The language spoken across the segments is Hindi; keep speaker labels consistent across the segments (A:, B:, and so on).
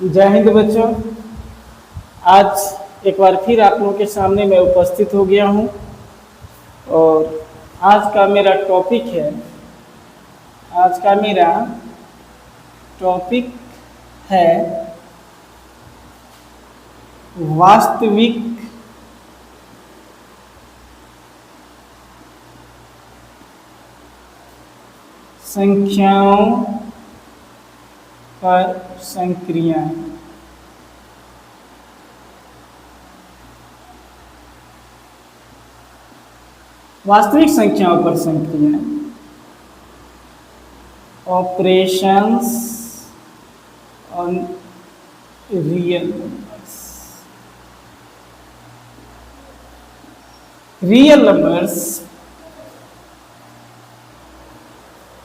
A: जय हिंद बच्चों। आज एक बार फिर आप लोगों के सामने मैं उपस्थित हो गया हूँ और आज का मेरा टॉपिक है वास्तविक संख्याओं पर संक्रियाएं। वास्तविक संख्याओं पर संक्रियाएं, operations on real numbers. Real numbers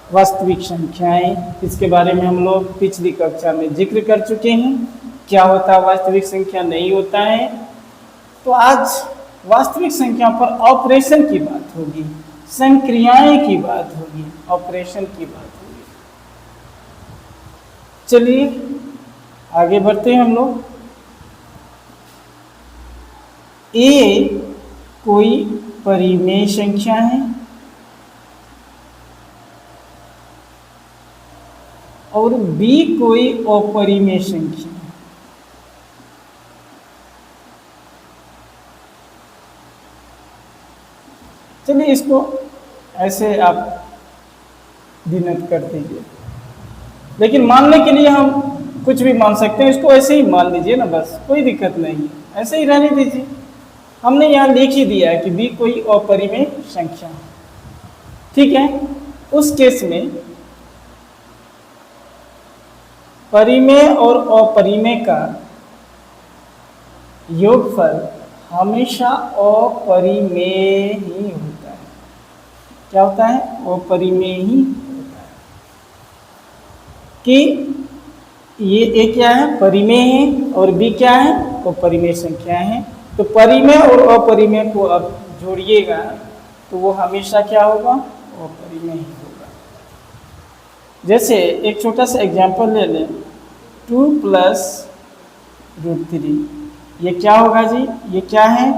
A: वास्तविक संख्याएं, इसके बारे में हम लोग पिछली कक्षा में जिक्र कर चुके हैं। क्या होता है वास्तविक संख्या, नहीं होता है। तो आज वास्तविक संख्या पर ऑपरेशन की बात होगी, संक्रियाएं की बात होगी, ऑपरेशन की बात होगी। चलिए आगे बढ़ते हैं हम लोग। ए कोई परिमेय संख्या है और बी कोई अपरिमेय संख्या है। चलिए इसको ऐसे आप गिनत कर दीजिए, लेकिन मानने के लिए हम कुछ भी मान सकते हैं। इसको ऐसे ही मान लीजिए ना, बस कोई दिक्कत नहीं है, ऐसे ही रहने दीजिए। हमने यहाँ लिख ही दिया है कि बी कोई अपरिमेय संख्या है, ठीक है। उस केस में परिमेय और अपरिमेय का योगफल हमेशा अपरिमेय ही होता है। क्या होता है? अपरिमेय ही होता है। कि ये क्या है? परिमेय है और बी क्या है? अपरिमेय संख्या है। तो परिमेय और अपरिमेय को अब जोड़िएगा तो वो हमेशा क्या होगा? अपरिमेय ही होगा। जैसे एक छोटा सा एग्जाम्पल ले लें, 2 + √3। ये क्या होगा जी? ये क्या है?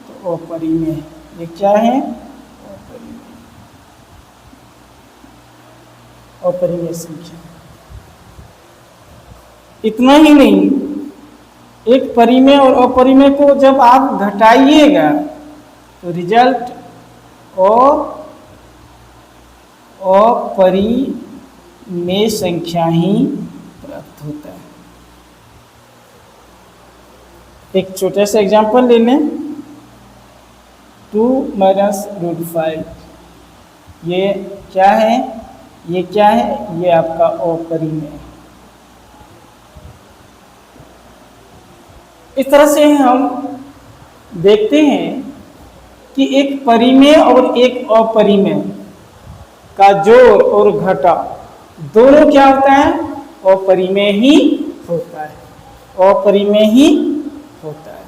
A: तो अपरिमेय। ये क्या है? अपरिमेय संख्या। इतना ही नहीं, एक परिमेय और अपरिमेय को जब आप घटाइएगा तो रिजल्ट अपरिमेय संख्या ही प्राप्त होता है। एक छोटा सा एग्जांपल ले लें, 2 - √5। ये क्या है? ये क्या है? ये आपका अपरिमेय है। इस तरह से हम देखते हैं कि एक परिमेय और एक अपरिमेय का जोड़ और घटा दोनों क्या होता है? अपरिमेय ही होता है। अपरिमेय ही होता है।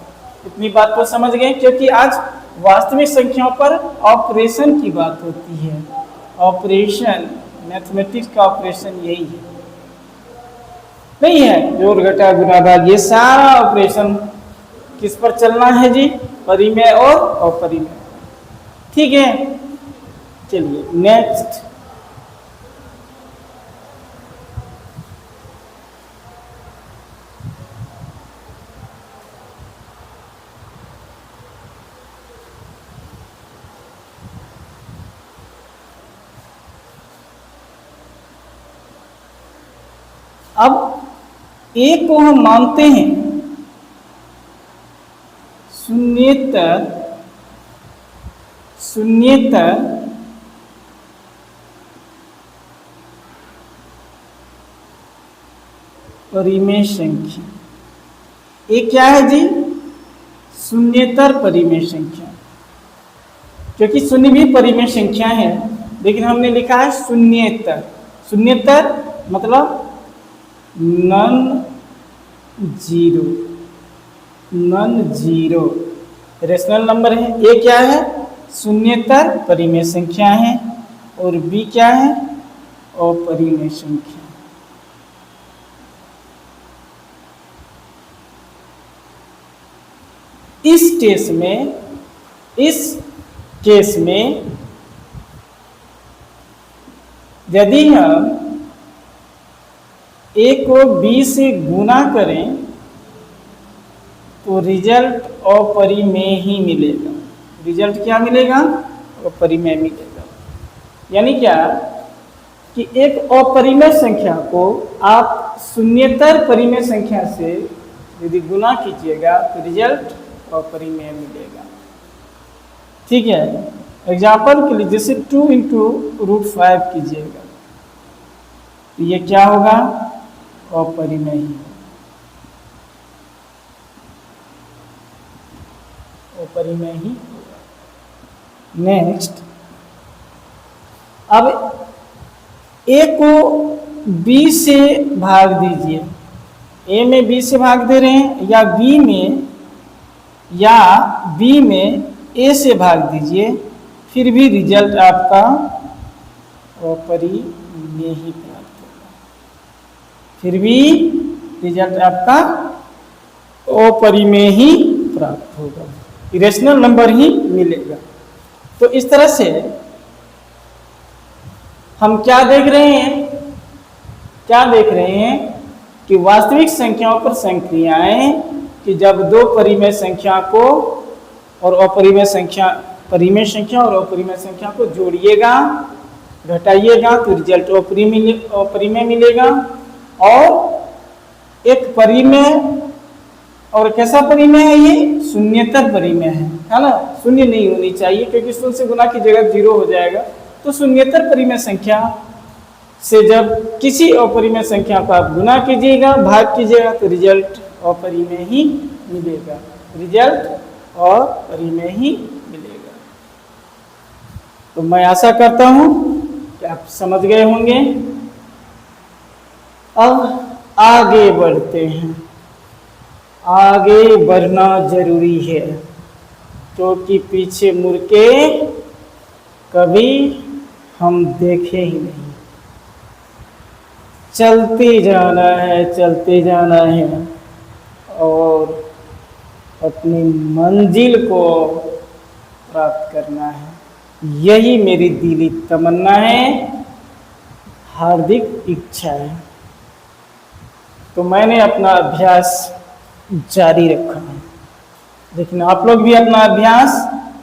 A: इतनी बात को समझ गए, क्योंकि आज वास्तविक संख्याओं पर ऑपरेशन की बात होती है। ऑपरेशन, मैथमेटिक्स का ऑपरेशन यही है, नहीं है? जोड़ घटा गुणा भाग, ये सारा ऑपरेशन किस पर चलना है जी? परिमेय और अपरिमेय। ठीक है, चलिए नेक्स्ट। अब ए को हम मानते हैं शून्येतर परिमेय संख्या। ये क्या है जी? शून्येतर परिमेय संख्या, क्योंकि शून्य भी परिमेय संख्या है, लेकिन हमने लिखा है शून्येतर। शून्येतर मतलब नॉन जीरो रेशनल नंबर है। ए क्या है? शून्येतर परिमेय संख्या है और बी क्या है? अपरिमेय संख्या। इस केस में यदि हम a को b से गुना करें तो रिजल्ट अपरिमेय ही मिलेगा। रिजल्ट क्या मिलेगा? अपरिमेय मिलेगा। यानी क्या कि एक अपरिमेय संख्या को आप शून्येतर परिमेय संख्या से यदि गुना कीजिएगा तो रिजल्ट अपरिमेय मिलेगा। ठीक है, एग्जाम्पल के लिए जैसे 2 × √5 कीजिएगा तो ये क्या होगा? अपरिमेय ही, अपरिमेय ही होगा। नेक्स्ट, अब a को b से भाग दीजिए। a में b से भाग दे रहे हैं या b में a से भाग दीजिए, फिर भी रिजल्ट आपका अपरिमेय ही प्राप्त होगा। फिर भी रिजल्ट आपका अपरिमेय ही प्राप्त होगा, इरेशनल नंबर ही मिलेगा। तो इस तरह से हम क्या देख रहे हैं कि वास्तविक संख्याओं पर संक्रियाएं कि जब दो परिमेय संख्या को और अपरिमेय संख्या, परिमेय संख्या और अपरिमेय संख्या को जोड़िएगा, घटाइएगा तो रिजल्ट अपरिमेय मिलेगा। और एक परिमेय, और कैसा परिमेय है ये? शून्येतर परिमेय है ना? शून्य नहीं होनी चाहिए क्योंकि शून्य से गुना कीजिएगा 0 हो जाएगा। तो शून्येतर परिमेय संख्या से जब किसी अपरिमेय संख्या को आप गुना कीजिएगा, भाग कीजिएगा तो रिजल्ट अपरिमेय ही मिलेगा। रिजल्ट अपरिमेय ही मिलेगा। तो मैं आशा करता हूं कि आप समझ गए होंगे। अब आगे बढ़ते हैं। आगे बढ़ना जरूरी है क्योंकि पीछे मुड़ के कभी हम देखे ही नहीं। चलते जाना है और अपनी मंजिल को प्राप्त करना है। यही मेरी दिली तमन्ना है, हार्दिक इच्छा है। तो मैंने अपना अभ्यास जारी रखा है, लेकिन आप लोग भी अपना अभ्यास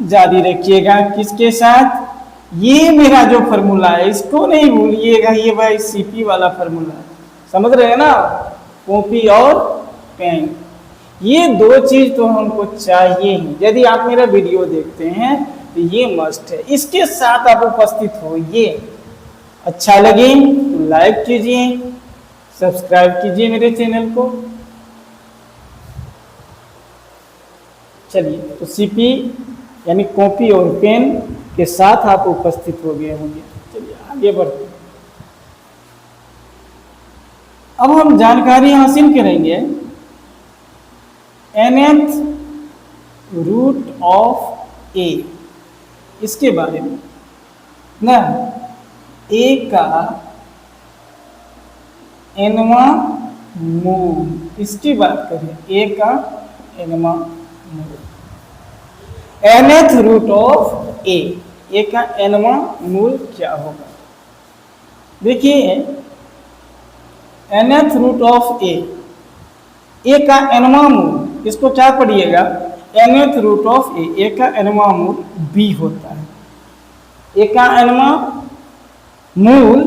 A: जारी रखिएगा। किसके साथ? ये मेरा जो फॉर्मूला है इसको नहीं भूलिएगा। ये भाई सीपी वाला फॉर्मूला है, समझ रहे हैं ना? कॉपी और पेन, ये दो चीज तो हमको चाहिए ही। यदि आप मेरा वीडियो देखते हैं तो ये मस्ट है, इसके साथ आप उपस्थित होइए। अच्छा लगे तो लाइक कीजिए, सब्सक्राइब कीजिए मेरे चैनल को। चलिए, तो सीपी यानी कॉपी और पेन के साथ आप उपस्थित हो गए होंगे। चलिए आगे बढ़ते हैं। अब हम जानकारी हासिल करेंगे nth रूट ऑफ a, इसके बारे में ना। a का nवां मूल, इसकी बात करें। a का nवां मूल, nth root of a, a का nवां मूल क्या होगा? देखिए, nth root of a, a का nवां मूल, इसको क्या पढ़िएगा? nth रूट ऑफ a का nवां मूल b होता है। a का nवां मूल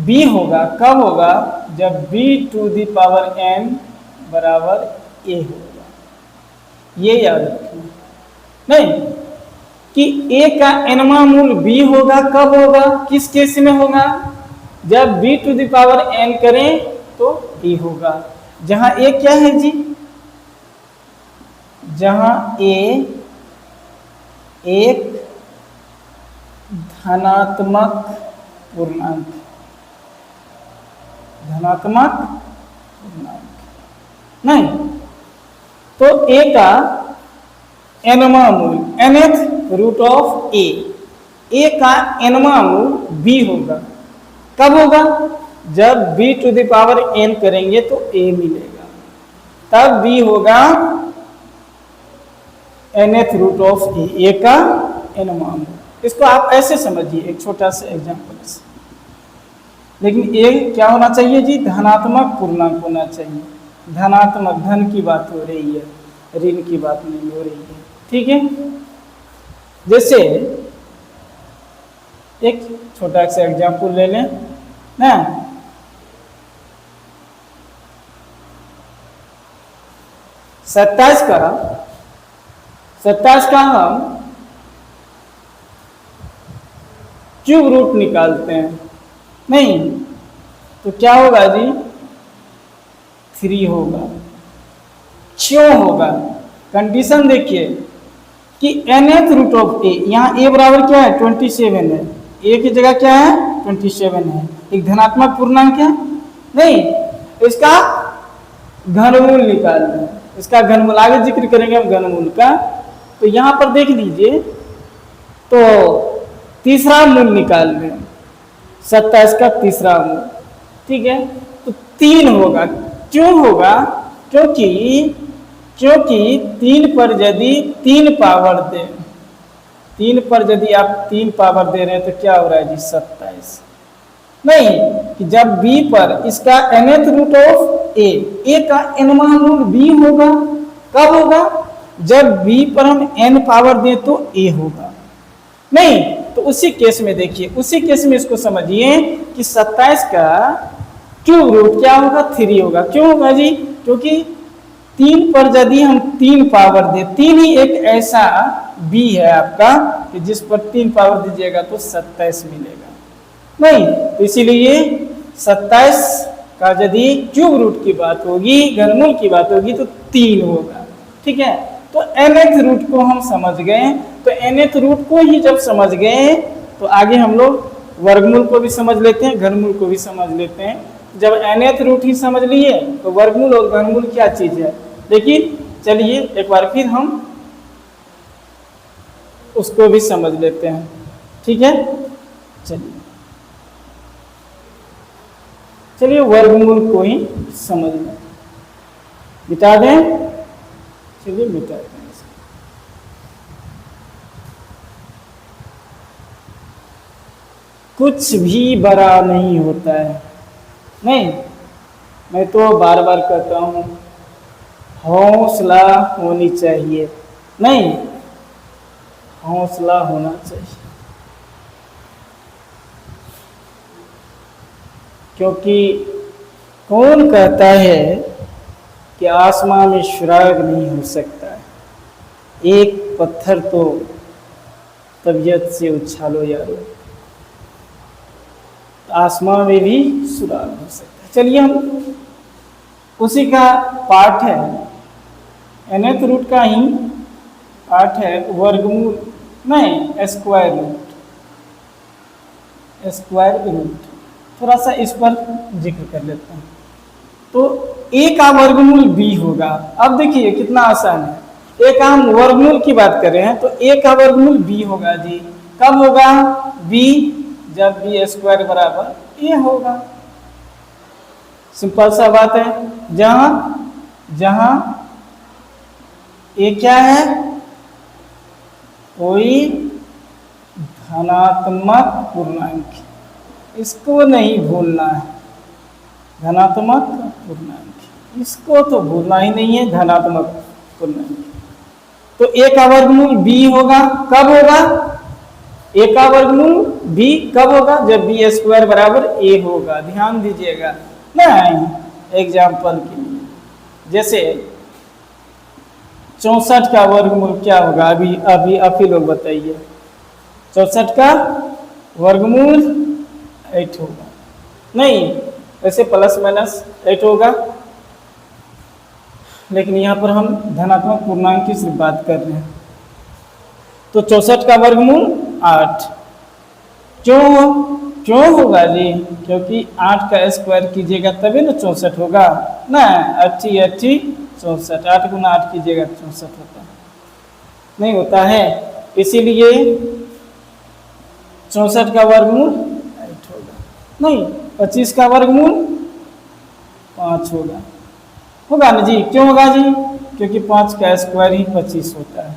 A: b होगा। कब होगा? जब b to the power n बराबर a होगा। ये याद रखना नहीं कि a का nवां मूल b होगा। कब होगा? किस केस में होगा? जब b to the power n करें तो a होगा। जहां a क्या है जी? जहां a एक धनात्मक पूर्णांक, धनात्मक पूर्णांक नहीं, तो a का nवां मूल, nth root of a, a का nवां मूल b होगा। कब होगा? जब b to the power n करेंगे तो a मिलेगा, तब b होगा nth रूट ऑफ ए का nवां मूल। इसको आप ऐसे समझिए एक छोटा सा एग्जाम्पल से, लेकिन ए क्या होना चाहिए जी, धनात्मक पूर्णांक होना चाहिए। धनात्मक, धन की बात हो रही है, ऋण की बात नहीं हो रही है, ठीक है। जैसे एक छोटा सा एग्जाम्पल ले लें ना, 27 का हम क्यूब रूट निकालते हैं, नहीं तो क्या होगा जी, 3 होगा। क्यों होगा, कंडीशन देखिए कि nth रूट ऑफ ए, यहाँ ए बराबर क्या है 27 है, ए की जगह क्या है 27 है, एक धनात्मक पूर्णांक है, नहीं इसका घनमूल निकालना है, इसका घनमूल आगे जिक्र करेंगे हम घनमूल का। तो यहाँ पर देख लीजिए, तो तीसरा मूल निकाल रहे हैं, 27 का तीसरा मूल, ठीक है। तो 3 होगा। क्यों होगा, क्योंकि 3 पर यदि 3 पावर दे, 3 पर यदि आप 3 पावर दे रहे हैं तो क्या हो रहा है जी 27। नहीं कि जब b पर इसका nth रूट ऑफ a का nवां मूल b होगा। कब होगा, जब b पर हम n पावर दें तो a होगा। नहीं तो उसी केस में देखिए, उसी केस में इसको समझिए कि 27 का क्यूब रूट क्या होगा 3 होगा। क्यों होगा जी, क्योंकि 3 पर यदि हम 3 पावर दे, 3 ही एक ऐसा b है आपका कि जिस पर 3 पावर दीजिएगा तो 27 मिलेगा। नहीं तो इसीलिए 27 का यदि क्यूब रूट की बात होगी, घनमूल की बात होगी तो 3 होगा, ठीक है। तो nth रूट को हम समझ गए, तो nth रूट को ही जब समझ गए तो आगे हम लोग वर्गमूल को भी समझ लेते हैं, घनमूल को भी समझ लेते हैं। जब nth रूट ही समझ लिए तो वर्गमूल और घनमूल क्या चीज है, लेकिन चलिए एक बार फिर हम उसको भी समझ लेते हैं, ठीक है। चलिए वर्गमूल को ही समझ लें, मिटा दें, चलिए मिटा दें। कुछ भी बड़ा नहीं होता है, नहीं मैं तो बार बार कहता हूँ हौसला होनी चाहिए, नहीं हौसला होना चाहिए, क्योंकि कौन कहता है कि आसमान में सुराग नहीं हो सकता है, एक पत्थर तो तबीयत से उछालो यारो, आसमान में भी सुराग हो सकता है। चलिए हम उसी का पार्ट है, nth रूट का ही पार्ट है वर्गमूल, नहीं स्क्वायर रूट, थोड़ा सा इस पर जिक्र कर लेते हैं। तो a का वर्गमूल b होगा। अब देखिए कितना आसान है, a का हम वर्गमूल की बात कर रहे हैं तो a का वर्गमूल b होगा जी। कब होगा b, जब b स्क्वायर बराबर a होगा। सिंपल सा बात है, जहां a क्या है, कोई धनात्मक पूर्णांक, इसको नहीं भूलना है, धनात्मक पूर्णांक इसको तो भूलना ही नहीं है, धनात्मक पूर्णांक। तो a का वर्गमूल b होगा। कब होगा, a का वर्गमूल b कब होगा, जब b स्क्वायर बराबर a होगा। ध्यान दीजिएगा ना, एग्जाम्पल के लिए जैसे 64 का वर्गमूल क्या होगा, अभी आप ही लोग बताइए। 64 का वर्गमूल 8 होगा, नहीं वैसे प्लस माइनस 8 होगा, लेकिन यहाँ पर हम धनात्मक पूर्णांक की सिर्फ बात कर रहे हैं। तो 64 का वर्गमूल 8। क्यों होगा जी, क्योंकि 8 का स्क्वायर कीजिएगा तभी ना 64 होगा ना, 80 64, 8 गुना 8 कीजिएगा 64 होता है, नहीं होता है। इसीलिए 64 का वर्गमूल 8 होगा, नहीं 25 का वर्गमूल 5 होगा ना जी। क्यों होगा जी, क्योंकि 5 का स्क्वायर ही 25 होता है।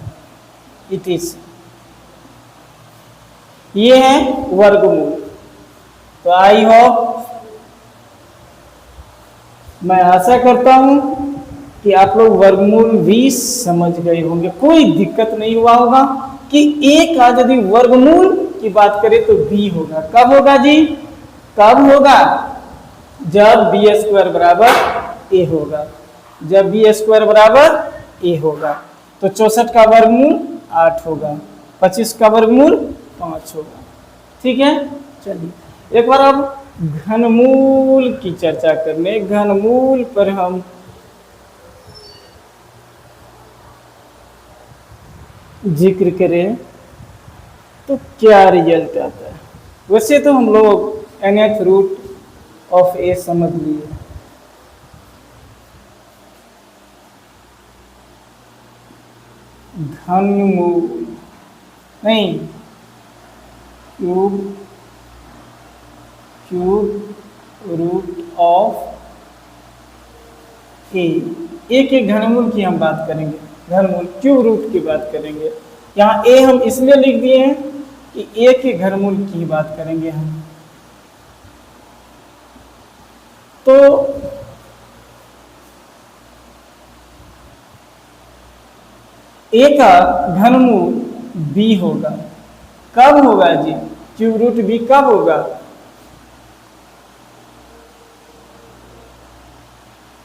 A: etc. ये है वर्गमूल। तो आई होप, मैं आशा करता हूं कि आप लोग वर्गमूल भी समझ गए होंगे, कोई दिक्कत नहीं हुआ होगा कि ए का यदि वर्गमूल की बात करें तो बी होगा। कब होगा जी? कब होगा? जब बी स्क्वायर बराबर ए होगा, जब बी स्क्वायर बराबर ए होगा। तो 64 का वर्गमूल 8 होगा, 25 का वर्गमूल 5 होगा। ठीक है, चलिए एक बार अब घनमूल की चर्चा करने, घनमूल पर हम जिक्र करें तो क्या रिजल्ट आता है। वैसे तो हम लोग nth रूट ऑफ ए समझ लिए, घनमूल नहीं, क्यूब रूट ऑफ ए के घनमूल की हम बात करेंगे, घनमूल क्यूब रूट की बात करेंगे। यहाँ ए हम इसलिए लिख दिए हैं कि ए के घनमूल की बात करेंगे हम। तो ए का घनमूल बी होगा। कब होगा जी? क्यूब रूट बी कब होगा?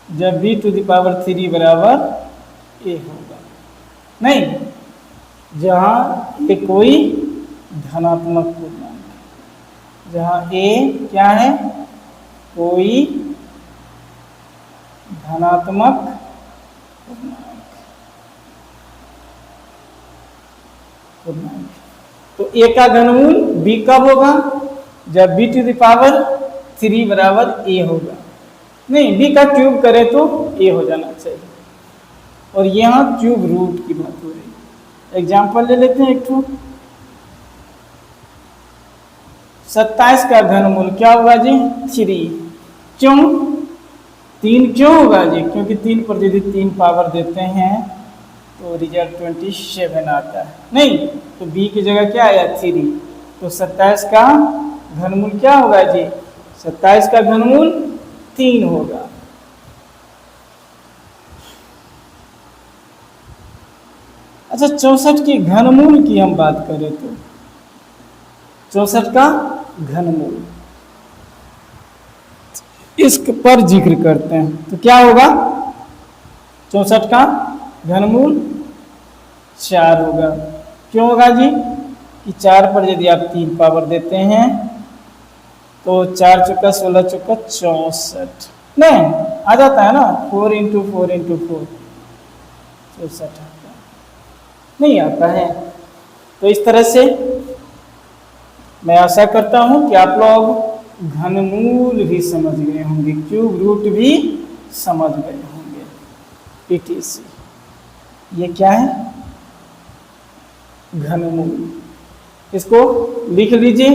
A: जब b टू द पावर 3 बराबर a होगा। नहीं, जहां ए कोई धनात्मक पूर्णांक है, जहां a क्या है? कोई धनात्मक पूर्णांक। तो a का घनमूल b कब होगा? जब b टू द पावर 3 बराबर a होगा। नहीं, b का क्यूब करें तो a हो जाना चाहिए। और यहाँ क्यूब रूट की बात हो रही है। एग्जाम्पल ले लेते हैं एक ठो। 27 का घनमूल क्या होगा जी? 3। क्यों 3 क्यों होगा जी? क्योंकि 3 पर यदि 3 पावर देते हैं तो रिजल्ट 27 आता है। नहीं, तो b की जगह क्या आया? 3। तो 27 का घनमूल क्या होगा जी? 27 का घनमूल 3 होगा। अच्छा, 64 की घनमूल की हम बात करें तो 64 का घनमूल इस पर जिक्र करते हैं तो क्या होगा? 64 का घनमूल 4 होगा। क्यों होगा जी? कि 4 पर यदि आप 3 पावर देते हैं तो 4 चौका 16 चौका 64, नहीं आ जाता है ना, 4 इंटू 4 इंटू 4 64 नहीं आता है। तो इस तरह से मैं आशा करता हूं कि आप लोग घनमूल भी समझ गए होंगे, क्यूब रूट भी समझ गए होंगे। पीटीसी ये क्या है? घनमूल। इसको लिख लीजिए।